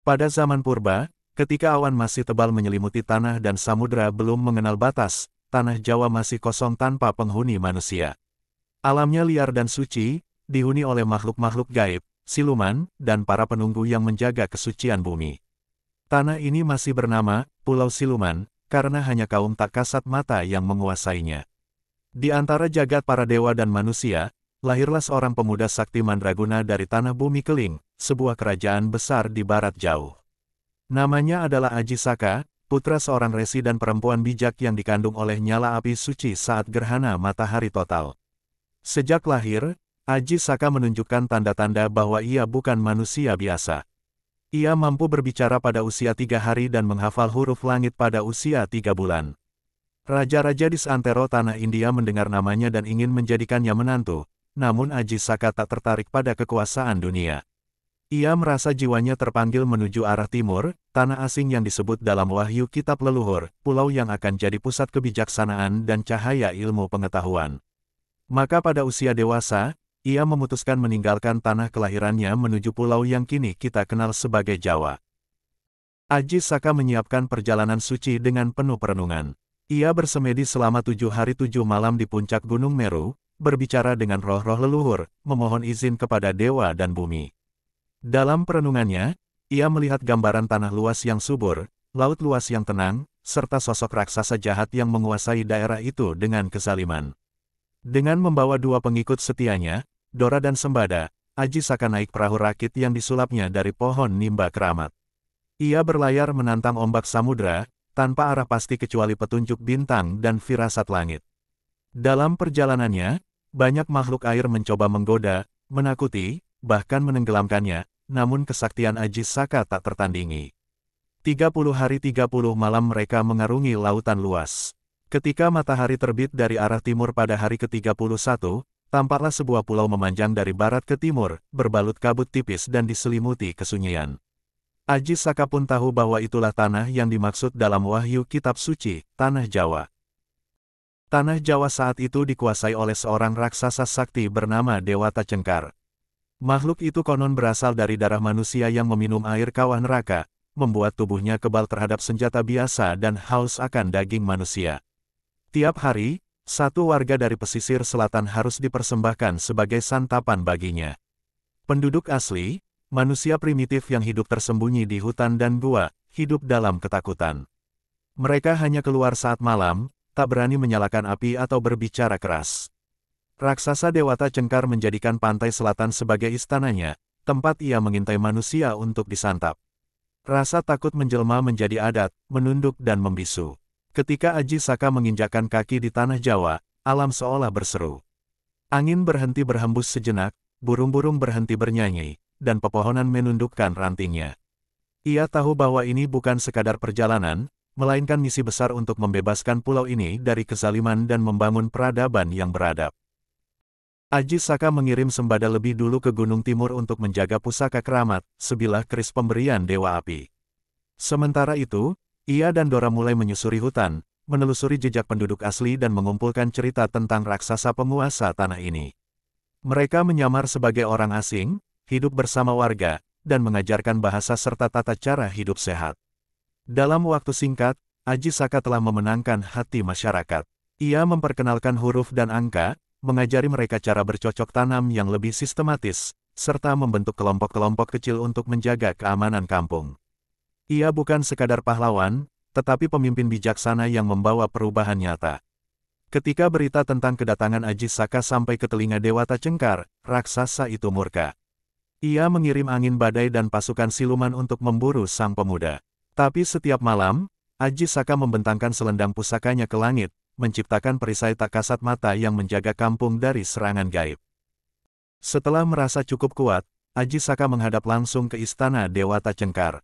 Pada zaman purba, ketika awan masih tebal menyelimuti tanah dan samudera belum mengenal batas, tanah Jawa masih kosong tanpa penghuni manusia. Alamnya liar dan suci, dihuni oleh makhluk-makhluk gaib, siluman, dan para penunggu yang menjaga kesucian bumi. Tanah ini masih bernama Pulau Siluman, karena hanya kaum tak kasat mata yang menguasainya. Di antara jagat para dewa dan manusia, lahirlah seorang pemuda sakti mandraguna dari tanah bumi keling, sebuah kerajaan besar di barat jauh. Namanya adalah Aji Saka, putra seorang resi dan perempuan bijak yang dikandung oleh nyala api suci saat gerhana matahari total. Sejak lahir, Aji Saka menunjukkan tanda-tanda bahwa ia bukan manusia biasa. Ia mampu berbicara pada usia 3 hari dan menghafal huruf langit pada usia 3 bulan. Raja-raja di seantero tanah India mendengar namanya dan ingin menjadikannya menantu, namun Aji Saka tak tertarik pada kekuasaan dunia. Ia merasa jiwanya terpanggil menuju arah timur, tanah asing yang disebut dalam wahyu kitab leluhur, pulau yang akan jadi pusat kebijaksanaan dan cahaya ilmu pengetahuan. Maka pada usia dewasa, ia memutuskan meninggalkan tanah kelahirannya menuju pulau yang kini kita kenal sebagai Jawa. Aji Saka menyiapkan perjalanan suci dengan penuh perenungan. Ia bersemedi selama 7 hari 7 malam di puncak Gunung Meru, berbicara dengan roh-roh leluhur, memohon izin kepada dewa dan bumi. Dalam perenungannya, ia melihat gambaran tanah luas yang subur, laut luas yang tenang, serta sosok raksasa jahat yang menguasai daerah itu dengan kezaliman. Dengan membawa 2 pengikut setianya, Dora dan Sembada, Aji Saka naik perahu rakit yang disulapnya dari pohon nimba keramat. Ia berlayar menantang ombak samudera, tanpa arah pasti kecuali petunjuk bintang dan firasat langit. Dalam perjalanannya, banyak makhluk air mencoba menggoda, menakuti, bahkan menenggelamkannya, namun kesaktian Aji Saka tak tertandingi. 30 hari 30 malam mereka mengarungi lautan luas. Ketika matahari terbit dari arah timur pada hari ke-31, tampaklah sebuah pulau memanjang dari barat ke timur, berbalut kabut tipis dan diselimuti kesunyian. Aji Saka pun tahu bahwa itulah tanah yang dimaksud dalam wahyu kitab suci, Tanah Jawa. Tanah Jawa saat itu dikuasai oleh seorang raksasa sakti bernama Dewata Cengkar. Makhluk itu konon berasal dari darah manusia yang meminum air kawah neraka, membuat tubuhnya kebal terhadap senjata biasa dan haus akan daging manusia. Tiap hari, satu warga dari pesisir selatan harus dipersembahkan sebagai santapan baginya. Penduduk asli, manusia primitif yang hidup tersembunyi di hutan dan gua, hidup dalam ketakutan. Mereka hanya keluar saat malam, tak berani menyalakan api atau berbicara keras. Raksasa Dewata Cengkar menjadikan pantai selatan sebagai istananya, tempat ia mengintai manusia untuk disantap. Rasa takut menjelma menjadi adat, menunduk dan membisu. Ketika Aji Saka menginjakkan kaki di tanah Jawa, alam seolah berseru. Angin berhenti berhembus sejenak, burung-burung berhenti bernyanyi, dan pepohonan menundukkan rantingnya. Ia tahu bahwa ini bukan sekadar perjalanan, melainkan misi besar untuk membebaskan pulau ini dari kezaliman dan membangun peradaban yang beradab. Aji Saka mengirim Sembada lebih dulu ke Gunung Timur untuk menjaga pusaka keramat, sebilah keris pemberian Dewa Api. Sementara itu, ia dan Dora mulai menyusuri hutan, menelusuri jejak penduduk asli dan mengumpulkan cerita tentang raksasa penguasa tanah ini. Mereka menyamar sebagai orang asing, hidup bersama warga, dan mengajarkan bahasa serta tata cara hidup sehat. Dalam waktu singkat, Aji Saka telah memenangkan hati masyarakat. Ia memperkenalkan huruf dan angka, mengajari mereka cara bercocok tanam yang lebih sistematis, serta membentuk kelompok-kelompok kecil untuk menjaga keamanan kampung. Ia bukan sekadar pahlawan, tetapi pemimpin bijaksana yang membawa perubahan nyata. Ketika berita tentang kedatangan Aji Saka sampai ke telinga Dewata Cengkar, raksasa itu murka. Ia mengirim angin badai dan pasukan siluman untuk memburu sang pemuda. Tapi setiap malam, Aji Saka membentangkan selendang pusakanya ke langit, menciptakan perisai tak kasat mata yang menjaga kampung dari serangan gaib. Setelah merasa cukup kuat, Aji Saka menghadap langsung ke istana Dewata Cengkar.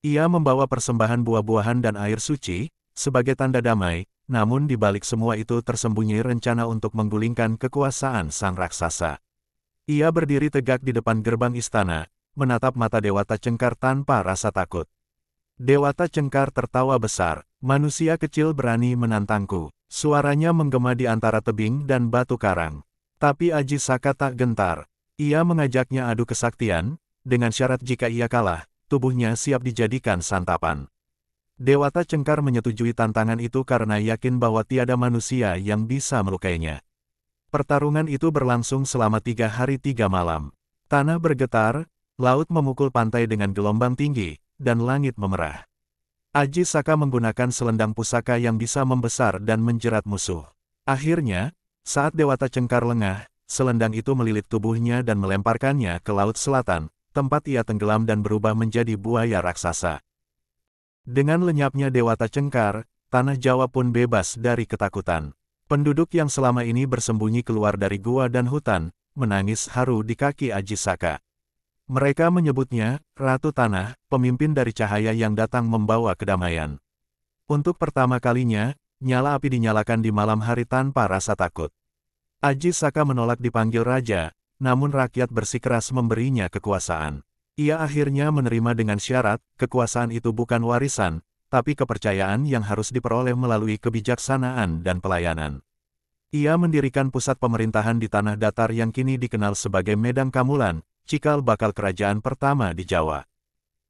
Ia membawa persembahan buah-buahan dan air suci, sebagai tanda damai, namun di balik semua itu tersembunyi rencana untuk menggulingkan kekuasaan sang raksasa. Ia berdiri tegak di depan gerbang istana, menatap mata Dewata Cengkar tanpa rasa takut. Dewata Cengkar tertawa besar, manusia kecil berani menantangku. Suaranya menggema di antara tebing dan batu karang. Tapi Aji Saka tak gentar. Ia mengajaknya adu kesaktian, dengan syarat jika ia kalah, tubuhnya siap dijadikan santapan. Dewata Cengkar menyetujui tantangan itu karena yakin bahwa tiada manusia yang bisa melukainya. Pertarungan itu berlangsung selama 3 hari 3 malam. Tanah bergetar, laut memukul pantai dengan gelombang tinggi, dan langit memerah. Aji Saka menggunakan selendang pusaka yang bisa membesar dan menjerat musuh. Akhirnya, saat Dewata Cengkar lengah, selendang itu melilit tubuhnya dan melemparkannya ke Laut Selatan, tempat ia tenggelam dan berubah menjadi buaya raksasa. Dengan lenyapnya Dewata Cengkar, tanah Jawa pun bebas dari ketakutan. Penduduk yang selama ini bersembunyi keluar dari gua dan hutan, menangis haru di kaki Aji Saka. Mereka menyebutnya Ratu Tanah, pemimpin dari cahaya yang datang membawa kedamaian. Untuk pertama kalinya, nyala api dinyalakan di malam hari tanpa rasa takut. Aji Saka menolak dipanggil raja, namun rakyat bersikeras memberinya kekuasaan. Ia akhirnya menerima dengan syarat, kekuasaan itu bukan warisan, tapi kepercayaan yang harus diperoleh melalui kebijaksanaan dan pelayanan. Ia mendirikan pusat pemerintahan di tanah datar yang kini dikenal sebagai Medang Kamulan, cikal bakal kerajaan pertama di Jawa.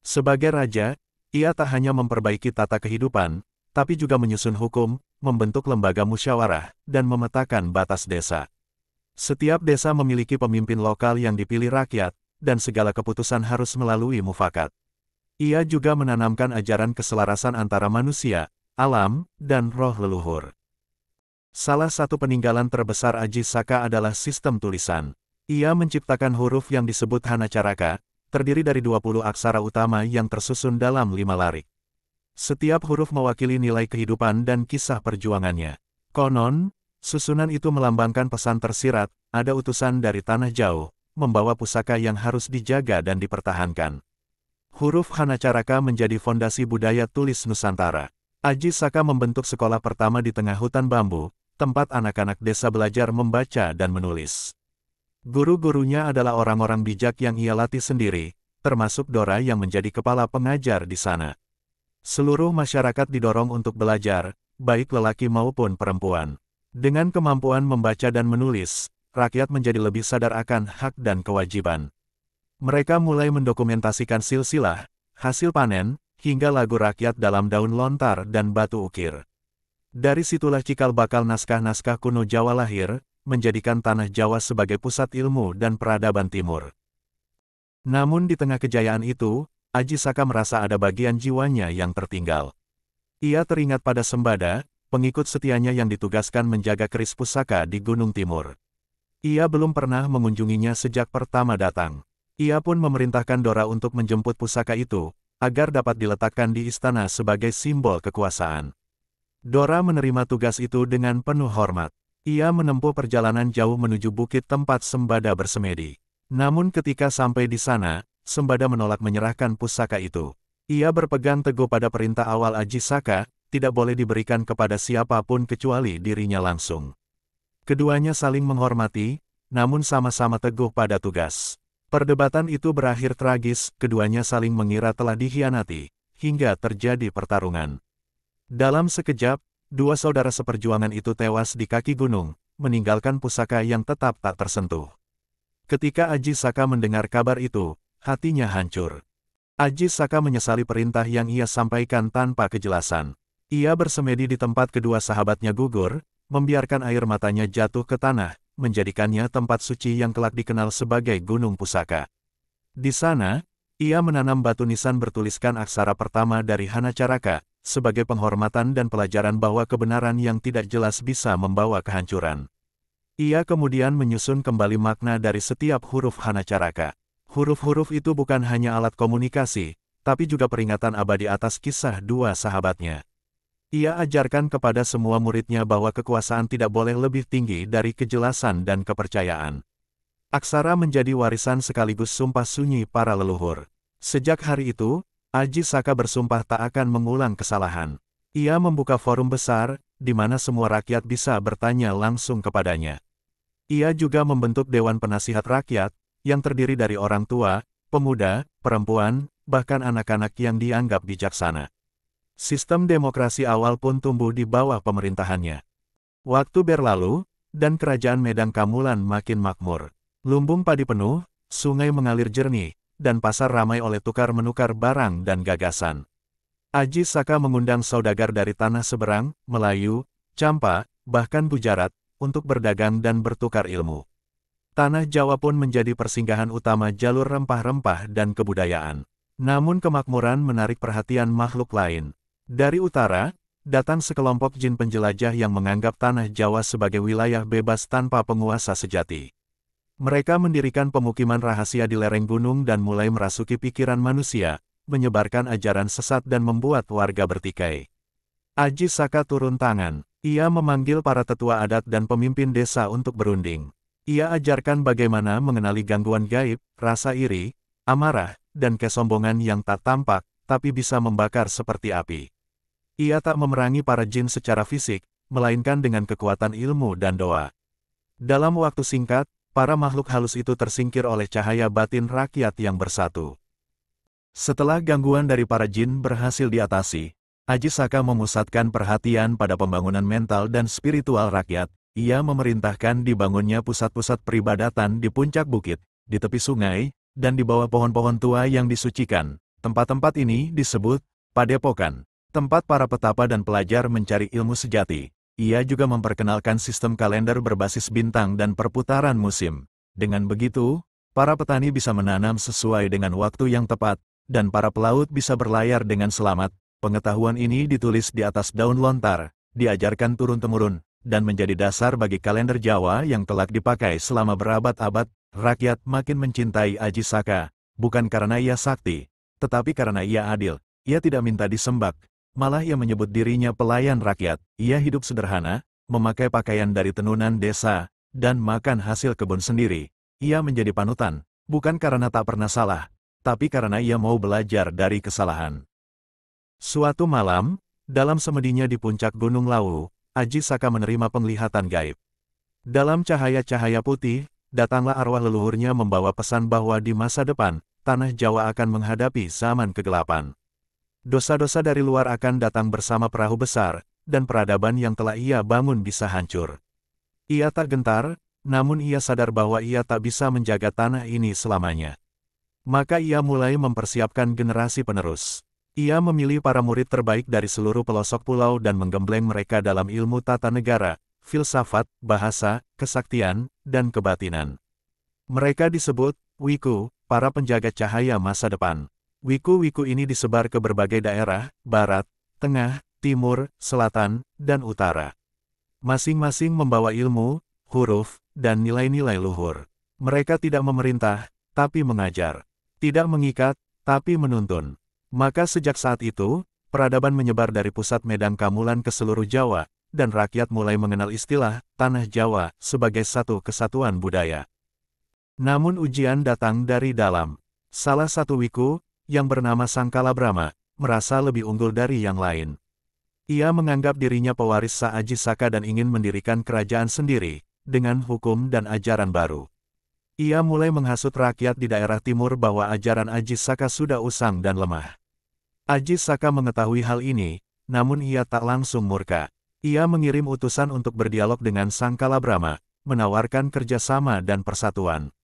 Sebagai raja, ia tak hanya memperbaiki tata kehidupan, tapi juga menyusun hukum, membentuk lembaga musyawarah, dan memetakan batas desa. Setiap desa memiliki pemimpin lokal yang dipilih rakyat, dan segala keputusan harus melalui mufakat. Ia juga menanamkan ajaran keselarasan antara manusia, alam, dan roh leluhur. Salah satu peninggalan terbesar Aji Saka adalah sistem tulisan. Ia menciptakan huruf yang disebut Hanacaraka, terdiri dari 20 aksara utama yang tersusun dalam 5 larik. Setiap huruf mewakili nilai kehidupan dan kisah perjuangannya. Konon, susunan itu melambangkan pesan tersirat, ada utusan dari tanah jauh, membawa pusaka yang harus dijaga dan dipertahankan. Huruf Hanacaraka menjadi fondasi budaya tulis Nusantara. Aji Saka membentuk sekolah pertama di tengah hutan bambu, tempat anak-anak desa belajar membaca dan menulis. Guru-gurunya adalah orang-orang bijak yang ia latih sendiri, termasuk Dora yang menjadi kepala pengajar di sana. Seluruh masyarakat didorong untuk belajar, baik lelaki maupun perempuan. Dengan kemampuan membaca dan menulis, rakyat menjadi lebih sadar akan hak dan kewajiban. Mereka mulai mendokumentasikan silsilah, hasil panen, hingga lagu rakyat dalam daun lontar dan batu ukir. Dari situlah cikal bakal naskah-naskah kuno Jawa lahir, menjadikan tanah Jawa sebagai pusat ilmu dan peradaban timur. Namun di tengah kejayaan itu, Aji Saka merasa ada bagian jiwanya yang tertinggal. Ia teringat pada Sembada, pengikut setianya yang ditugaskan menjaga keris pusaka di Gunung Timur. Ia belum pernah mengunjunginya sejak pertama datang. Ia pun memerintahkan Dora untuk menjemput pusaka itu, agar dapat diletakkan di istana sebagai simbol kekuasaan. Dora menerima tugas itu dengan penuh hormat. Ia menempuh perjalanan jauh menuju bukit tempat Sembada bersemedi. Namun ketika sampai di sana, Sembada menolak menyerahkan pusaka itu. Ia berpegang teguh pada perintah awal Aji Saka, tidak boleh diberikan kepada siapapun kecuali dirinya langsung. Keduanya saling menghormati, namun sama-sama teguh pada tugas. Perdebatan itu berakhir tragis, keduanya saling mengira telah dikhianati, hingga terjadi pertarungan. Dalam sekejap, dua saudara seperjuangan itu tewas di kaki gunung, meninggalkan pusaka yang tetap tak tersentuh. Ketika Aji Saka mendengar kabar itu, hatinya hancur. Aji Saka menyesali perintah yang ia sampaikan tanpa kejelasan. Ia bersemedi di tempat kedua sahabatnya gugur, membiarkan air matanya jatuh ke tanah, menjadikannya tempat suci yang kelak dikenal sebagai Gunung Pusaka. Di sana, ia menanam batu nisan bertuliskan aksara pertama dari Hanacaraka, sebagai penghormatan dan pelajaran bahwa kebenaran yang tidak jelas bisa membawa kehancuran. Ia kemudian menyusun kembali makna dari setiap huruf Hanacaraka. Huruf-huruf itu bukan hanya alat komunikasi, tapi juga peringatan abadi atas kisah dua sahabatnya. Ia ajarkan kepada semua muridnya bahwa kekuasaan tidak boleh lebih tinggi dari kejelasan dan kepercayaan. Aksara menjadi warisan sekaligus sumpah sunyi para leluhur. Sejak hari itu, Aji Saka bersumpah tak akan mengulang kesalahan. Ia membuka forum besar, di mana semua rakyat bisa bertanya langsung kepadanya. Ia juga membentuk Dewan Penasihat Rakyat, yang terdiri dari orang tua, pemuda, perempuan, bahkan anak-anak yang dianggap bijaksana. Sistem demokrasi awal pun tumbuh di bawah pemerintahannya. Waktu berlalu, dan kerajaan Medang Kamulan makin makmur. Lumbung padi penuh, sungai mengalir jernih, dan pasar ramai oleh tukar-menukar barang dan gagasan. Aji Saka mengundang saudagar dari tanah seberang, Melayu, Champa, bahkan Gujarat, untuk berdagang dan bertukar ilmu. Tanah Jawa pun menjadi persinggahan utama jalur rempah-rempah dan kebudayaan. Namun kemakmuran menarik perhatian makhluk lain. Dari utara, datang sekelompok jin penjelajah yang menganggap tanah Jawa sebagai wilayah bebas tanpa penguasa sejati. Mereka mendirikan pemukiman rahasia di lereng gunung dan mulai merasuki pikiran manusia, menyebarkan ajaran sesat dan membuat warga bertikai. Aji Saka turun tangan. Ia memanggil para tetua adat dan pemimpin desa untuk berunding. Ia ajarkan bagaimana mengenali gangguan gaib, rasa iri, amarah, dan kesombongan yang tak tampak, tapi bisa membakar seperti api. Ia tak memerangi para jin secara fisik, melainkan dengan kekuatan ilmu dan doa. Dalam waktu singkat, para makhluk halus itu tersingkir oleh cahaya batin rakyat yang bersatu. Setelah gangguan dari para jin berhasil diatasi, Aji Saka memusatkan perhatian pada pembangunan mental dan spiritual rakyat. Ia memerintahkan dibangunnya pusat-pusat peribadatan di puncak bukit, di tepi sungai, dan di bawah pohon-pohon tua yang disucikan. Tempat-tempat ini disebut Padepokan, tempat para petapa dan pelajar mencari ilmu sejati. Ia juga memperkenalkan sistem kalender berbasis bintang dan perputaran musim. Dengan begitu, para petani bisa menanam sesuai dengan waktu yang tepat, dan para pelaut bisa berlayar dengan selamat. Pengetahuan ini ditulis di atas daun lontar, diajarkan turun-temurun, dan menjadi dasar bagi kalender Jawa yang kelak dipakai selama berabad-abad. Rakyat makin mencintai Aji Saka, bukan karena ia sakti, tetapi karena ia adil. Ia tidak minta disembah, malah ia menyebut dirinya pelayan rakyat. Ia hidup sederhana, memakai pakaian dari tenunan desa, dan makan hasil kebun sendiri. Ia menjadi panutan, bukan karena tak pernah salah, tapi karena ia mau belajar dari kesalahan. Suatu malam, dalam semedinya di puncak Gunung Lawu, Aji Saka menerima penglihatan gaib. Dalam cahaya-cahaya putih, datanglah arwah leluhurnya membawa pesan bahwa di masa depan, tanah Jawa akan menghadapi zaman kegelapan. Dosa-dosa dari luar akan datang bersama perahu besar, dan peradaban yang telah ia bangun bisa hancur. Ia tak gentar, namun ia sadar bahwa ia tak bisa menjaga tanah ini selamanya. Maka ia mulai mempersiapkan generasi penerus. Ia memilih para murid terbaik dari seluruh pelosok pulau dan menggembleng mereka dalam ilmu tata negara, filsafat, bahasa, kesaktian, dan kebatinan. Mereka disebut Wiku, para penjaga cahaya masa depan. Wiku-wiku ini disebar ke berbagai daerah, barat, tengah, timur, selatan, dan utara. Masing-masing membawa ilmu, huruf, dan nilai-nilai luhur. Mereka tidak memerintah, tapi mengajar. Tidak mengikat, tapi menuntun. Maka sejak saat itu, peradaban menyebar dari pusat Medan Kamulan ke seluruh Jawa, dan rakyat mulai mengenal istilah Tanah Jawa sebagai satu kesatuan budaya. Namun ujian datang dari dalam. Salah satu wiku, yang bernama Sangkalabrama, merasa lebih unggul dari yang lain. Ia menganggap dirinya pewaris Aji Saka dan ingin mendirikan kerajaan sendiri, dengan hukum dan ajaran baru. Ia mulai menghasut rakyat di daerah timur bahwa ajaran Aji Saka sudah usang dan lemah. Aji Saka mengetahui hal ini, namun ia tak langsung murka. Ia mengirim utusan untuk berdialog dengan Sangkalabrama, menawarkan kerjasama dan persatuan.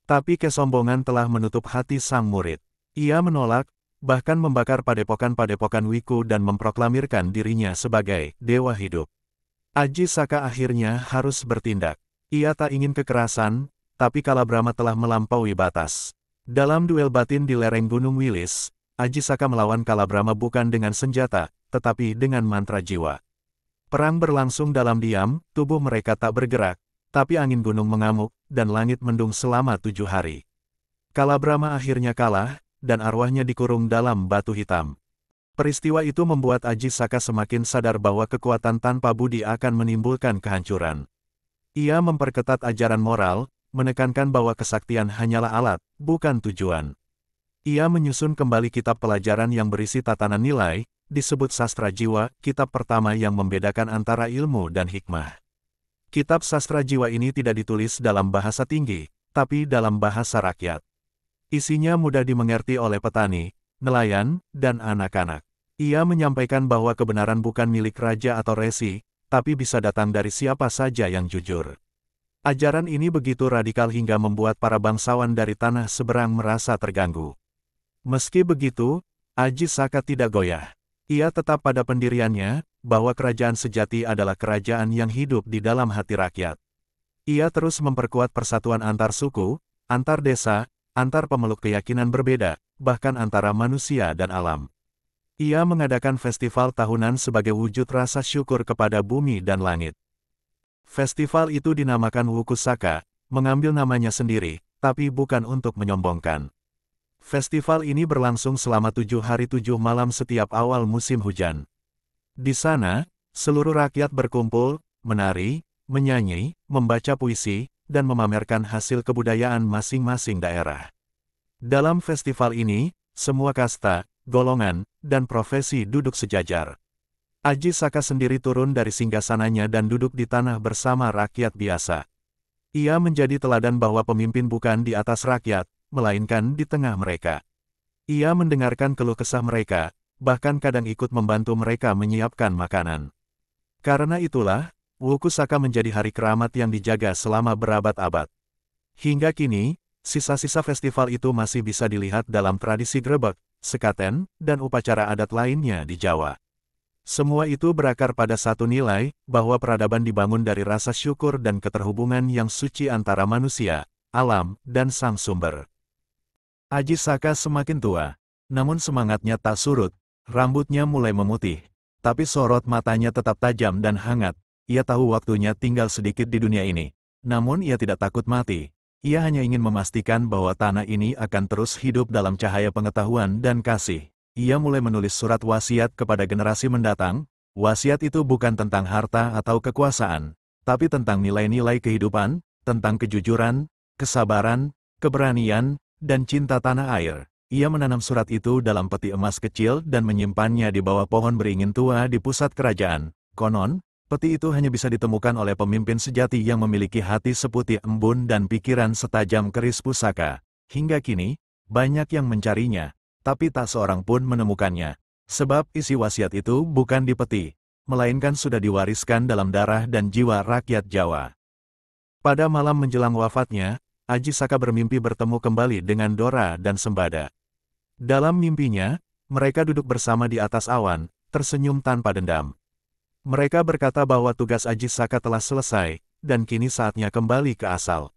Tapi kesombongan telah menutup hati sang murid. Ia menolak, bahkan membakar padepokan-padepokan Wiku dan memproklamirkan dirinya sebagai dewa hidup. Aji Saka akhirnya harus bertindak. Ia tak ingin kekerasan, tapi Kalabrama telah melampaui batas. Dalam duel batin di lereng Gunung Wilis, Aji Saka melawan Kalabrama bukan dengan senjata, tetapi dengan mantra jiwa. Perang berlangsung dalam diam, tubuh mereka tak bergerak, tapi angin gunung mengamuk, dan langit mendung selama 7 hari. Kalabrama akhirnya kalah, dan arwahnya dikurung dalam batu hitam. Peristiwa itu membuat Aji Saka semakin sadar bahwa kekuatan tanpa budi akan menimbulkan kehancuran. Ia memperketat ajaran moral, menekankan bahwa kesaktian hanyalah alat, bukan tujuan. Ia menyusun kembali kitab pelajaran yang berisi tatanan nilai, disebut Sastra Jiwa, kitab pertama yang membedakan antara ilmu dan hikmah. Kitab Sastra Jiwa ini tidak ditulis dalam bahasa tinggi, tapi dalam bahasa rakyat. Isinya mudah dimengerti oleh petani, nelayan, dan anak-anak. Ia menyampaikan bahwa kebenaran bukan milik raja atau resi, tapi bisa datang dari siapa saja yang jujur. Ajaran ini begitu radikal hingga membuat para bangsawan dari tanah seberang merasa terganggu. Meski begitu, Aji Saka tidak goyah. Ia tetap pada pendiriannya, bahwa kerajaan sejati adalah kerajaan yang hidup di dalam hati rakyat. Ia terus memperkuat persatuan antar suku, antar desa, antar pemeluk keyakinan berbeda, bahkan antara manusia dan alam. Ia mengadakan festival tahunan sebagai wujud rasa syukur kepada bumi dan langit. Festival itu dinamakan Wukusaka, mengambil namanya sendiri, tapi bukan untuk menyombongkan. Festival ini berlangsung selama 7 hari 7 malam setiap awal musim hujan. Di sana, seluruh rakyat berkumpul, menari, menyanyi, membaca puisi, dan memamerkan hasil kebudayaan masing-masing daerah. Dalam festival ini, semua kasta, golongan, dan profesi duduk sejajar. Aji Saka sendiri turun dari singgasananya dan duduk di tanah bersama rakyat biasa. Ia menjadi teladan bahwa pemimpin bukan di atas rakyat, melainkan di tengah mereka. Ia mendengarkan keluh kesah mereka, bahkan kadang ikut membantu mereka menyiapkan makanan. Karena itulah, Wukusaka menjadi hari keramat yang dijaga selama berabad-abad. Hingga kini, sisa-sisa festival itu masih bisa dilihat dalam tradisi grebek, sekaten, dan upacara adat lainnya di Jawa. Semua itu berakar pada satu nilai, bahwa peradaban dibangun dari rasa syukur dan keterhubungan yang suci antara manusia, alam, dan sang sumber. Aji Saka semakin tua, namun semangatnya tak surut, rambutnya mulai memutih, tapi sorot matanya tetap tajam dan hangat. Ia tahu waktunya tinggal sedikit di dunia ini, namun ia tidak takut mati. Ia hanya ingin memastikan bahwa tanah ini akan terus hidup dalam cahaya pengetahuan dan kasih. Ia mulai menulis surat wasiat kepada generasi mendatang. Wasiat itu bukan tentang harta atau kekuasaan, tapi tentang nilai-nilai kehidupan, tentang kejujuran, kesabaran, keberanian, dan cinta tanah air. Ia menanam surat itu dalam peti emas kecil dan menyimpannya di bawah pohon beringin tua di pusat kerajaan. Konon, peti itu hanya bisa ditemukan oleh pemimpin sejati yang memiliki hati seputih embun dan pikiran setajam keris pusaka. Hingga kini, banyak yang mencarinya, tapi tak seorang pun menemukannya. Sebab isi wasiat itu bukan di peti, melainkan sudah diwariskan dalam darah dan jiwa rakyat Jawa. Pada malam menjelang wafatnya, Aji Saka bermimpi bertemu kembali dengan Dora dan Sembada. Dalam mimpinya, mereka duduk bersama di atas awan, tersenyum tanpa dendam. Mereka berkata bahwa tugas Aji Saka telah selesai, dan kini saatnya kembali ke asal.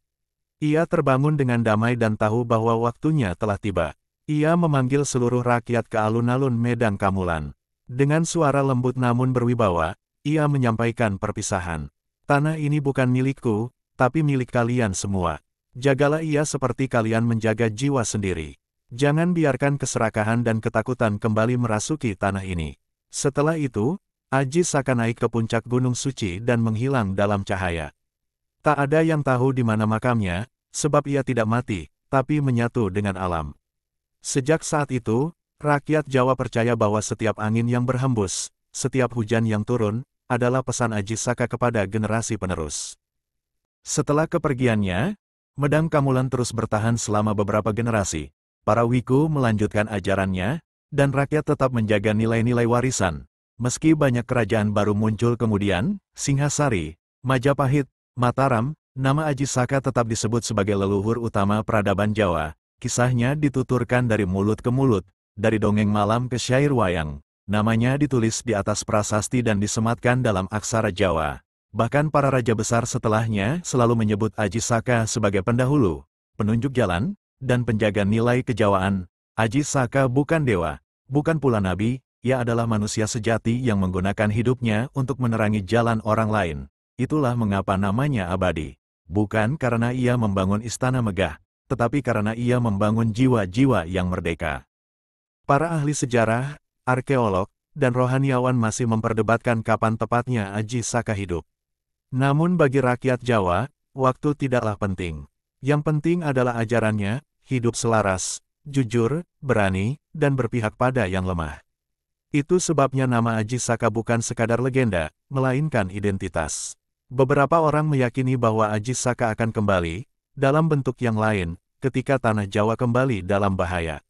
Ia terbangun dengan damai dan tahu bahwa waktunya telah tiba. Ia memanggil seluruh rakyat ke alun-alun Medang Kamulan. Dengan suara lembut namun berwibawa, ia menyampaikan perpisahan. Tanah ini bukan milikku, tapi milik kalian semua. Jagalah ia seperti kalian menjaga jiwa sendiri. Jangan biarkan keserakahan dan ketakutan kembali merasuki tanah ini. Setelah itu, Aji Saka naik ke puncak Gunung Suci dan menghilang dalam cahaya. Tak ada yang tahu di mana makamnya, sebab ia tidak mati, tapi menyatu dengan alam. Sejak saat itu, rakyat Jawa percaya bahwa setiap angin yang berhembus, setiap hujan yang turun, adalah pesan Aji Saka kepada generasi penerus. Setelah kepergiannya, Medang Kamulan terus bertahan selama beberapa generasi. Para wiku melanjutkan ajarannya, dan rakyat tetap menjaga nilai-nilai warisan. Meski banyak kerajaan baru muncul kemudian, Singhasari, Majapahit, Mataram, nama Aji Saka tetap disebut sebagai leluhur utama peradaban Jawa. Kisahnya dituturkan dari mulut ke mulut, dari dongeng malam ke syair wayang. Namanya ditulis di atas prasasti dan disematkan dalam aksara Jawa. Bahkan para raja besar setelahnya selalu menyebut Aji Saka sebagai pendahulu, penunjuk jalan, dan penjaga nilai kejawaan. Aji Saka bukan dewa, bukan pula nabi, ia adalah manusia sejati yang menggunakan hidupnya untuk menerangi jalan orang lain. Itulah mengapa namanya abadi. Bukan karena ia membangun istana megah, tetapi karena ia membangun jiwa-jiwa yang merdeka. Para ahli sejarah, arkeolog, dan rohaniawan masih memperdebatkan kapan tepatnya Aji Saka hidup. Namun bagi rakyat Jawa, waktu tidaklah penting. Yang penting adalah ajarannya, hidup selaras, jujur, berani, dan berpihak pada yang lemah. Itu sebabnya nama Aji Saka bukan sekadar legenda, melainkan identitas. Beberapa orang meyakini bahwa Aji Saka akan kembali, dalam bentuk yang lain, ketika tanah Jawa kembali dalam bahaya.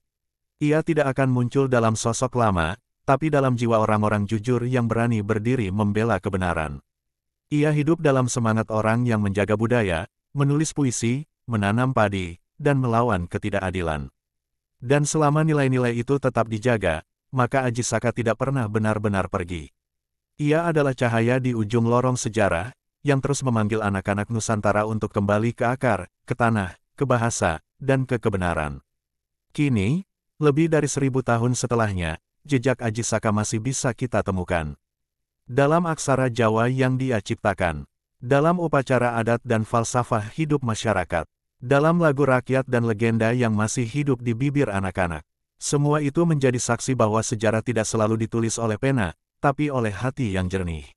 Ia tidak akan muncul dalam sosok lama, tapi dalam jiwa orang-orang jujur yang berani berdiri membela kebenaran. Ia hidup dalam semangat orang yang menjaga budaya, menulis puisi, menanam padi, dan melawan ketidakadilan. Dan selama nilai-nilai itu tetap dijaga, maka Aji Saka tidak pernah benar-benar pergi. Ia adalah cahaya di ujung lorong sejarah, yang terus memanggil anak-anak Nusantara untuk kembali ke akar, ke tanah, ke bahasa, dan ke kebenaran. Kini, lebih dari 1000 tahun setelahnya, jejak Aji Saka masih bisa kita temukan. Dalam aksara Jawa yang dia ciptakan, dalam upacara adat dan falsafah hidup masyarakat, dalam lagu rakyat dan legenda yang masih hidup di bibir anak-anak. Semua itu menjadi saksi bahwa sejarah tidak selalu ditulis oleh pena, tapi oleh hati yang jernih.